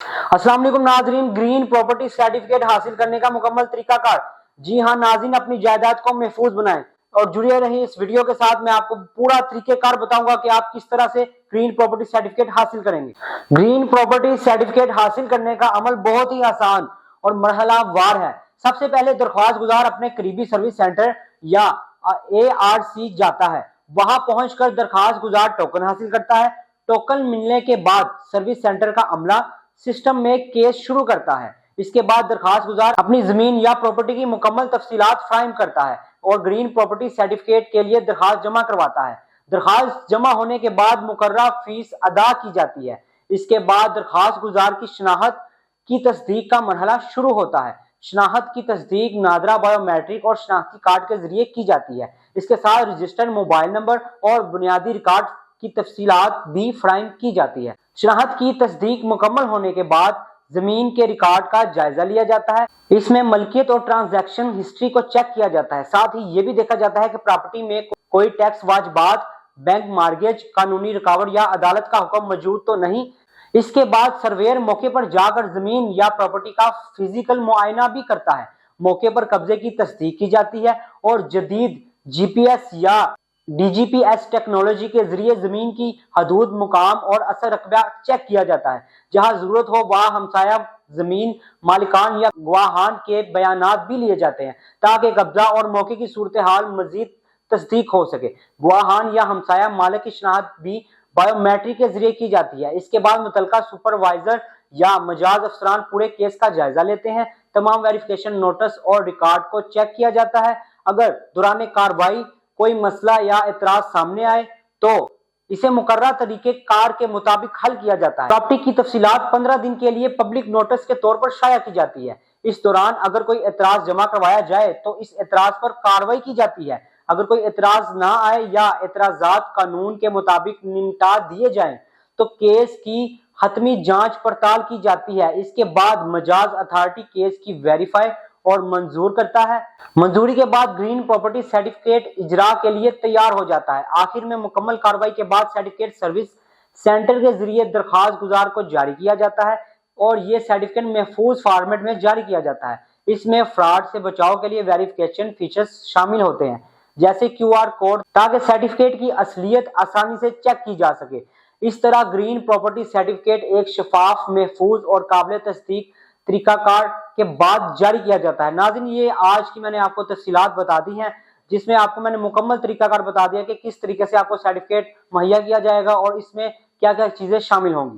अस्सलाम वालेकुम नाजरीन, ग्रीन प्रॉपर्टी सर्टिफिकेट हासिल करने का मुकम्मल तरीका कार। जी हाँ नाजरीन, अपनी जायदाद को महफूज बनाएं और जुड़े रहिए इस वीडियो के साथ। मैं आपको पूरा तरीकेकार बताऊंगा कि आप किस तरह से ग्रीन प्रॉपर्टी सर्टिफिकेट हासिल करेंगे। ग्रीन प्रॉपर्टी सर्टिफिकेट हासिल करने का अमल बहुत ही आसान और मरहलावार है। सबसे पहले दरख्वास्त गुजार अपने करीबी सर्विस सेंटर या ARC जाता है। वहां पहुंचकर दरख्वास्त गुजार टोकन हासिल करता है। टोकन मिलने के बाद सर्विस सेंटर का अमला सिस्टम में केस शुरू करता है। इसके बाद दरखास्त गुजार अपनी जमीन या प्रॉपर्टी की मुकम्मल तफसीलात फ्राहम करता है और ग्रीन प्रॉपर्टी सर्टिफिकेट के लिए दरखास्त जमा करवाता है। दरखास्त जमा होने के बाद मुकर्रर फीस अदा की जाती है। इसके बाद दरखास्त गुजार की शनाख्त की तस्दीक का मरहला शुरू होता है। शनाख्त की तस्दीक नादरा बायोमेट्रिक और शनाख्ती कार्ड के जरिए की जाती है। इसके साथ रजिस्टर्ड मोबाइल नंबर और बुनियादी रिकॉर्ड की तफसीलात भी फ्राहम की जाती है। शनाख्त की तस्दीक मुकम्मल होने के बाद जमीन के रिकॉर्ड का जायजा लिया जाता है। इसमें मलकियत और ट्रांजैक्शन हिस्ट्री को चेक किया जाता है। साथ ही ये भी देखा जाता है कि प्रॉपर्टी में कोई टैक्स वाजबात, बैंक मार्गेज, कानूनी रुकावट या अदालत का हुक्म मौजूद तो नहीं। इसके बाद सर्वेयर मौके पर जाकर जमीन या प्रॉपर्टी का फिजिकल मुआयना भी करता है। मौके पर कब्जे की तस्दीक की जाती है और जदीद GPS या DGPS टेक्नोलॉजी के जरिए जमीन की हदूद, मुकाम और असर रकबा चेक किया जाता है। जहां जरूरत हो वहां हमसाया जमीन मालिकान या गवाहान के बयानात भी लिए जाते हैं ताकि कब्जा और मौके की सूरत हाल मजीद तस्दीक हो सके। गवाहान या हमसाया मालिक की शनाख्त भी बायोमेट्रिक के जरिए की जाती है। इसके बाद मुतलका सुपरवाइजर या मजाज अफसरान पूरे केस का जायजा लेते हैं। तमाम वेरिफिकेशन नोटिस और रिकॉर्ड को चेक किया जाता है। अगर दौरान कार्रवाई कोई मसला या एतराज सामने आए तो इसे मुकर्रर तरीके कार के मुताबिक हल किया जाता है। प्रॉपर्टी की तफसीलात 15 दिन के लिए पब्लिक नोटिस के तौर पर शाया की जाती है। इस दौरान अगर कोई एतराज जमा करवाया जाए तो इस एतराज पर कार्रवाई की जाती है। अगर कोई एतराज ना आए या एतराजात कानून के मुताबिक निपटा दिए जाएं तो केस की हतमी जांच पड़ताल की जाती है। इसके बाद मजाज अथॉरिटी केस की वेरीफाई और मंजूर करता है। मंजूरी के बाद ग्रीन प्रॉपर्टी सर्टिफिकेट इजरा के लिए तैयार हो जाता है। आखिर में मुकम्मल कार्रवाई के बाद सर्टिफिकेट सर्विस सेंटर के जरिए दरखास्त गुजार को जारी किया जाता है और ये सर्टिफिकेट महफूज फॉर्मेट में जारी किया जाता है। इसमें फ्रॉड से बचाव के लिए वेरिफिकेशन फीचर्स शामिल होते हैं जैसे QR कोड, ताकि सर्टिफिकेट की असलियत आसानी से चेक की जा सके। इस तरह ग्रीन प्रॉपर्टी सर्टिफिकेट एक शफाफ, महफूज और काबिल तस्दीक तरीकाकार के बाद जारी किया जाता है। नाज़रीन, ये आज की मैंने आपको तफसीलात बता दी हैं जिसमें आपको मैंने मुकम्मल तरीकाकार बता दिया कि किस तरीके से आपको सर्टिफिकेट मुहैया किया जाएगा और इसमें क्या क्या चीजें शामिल होंगी।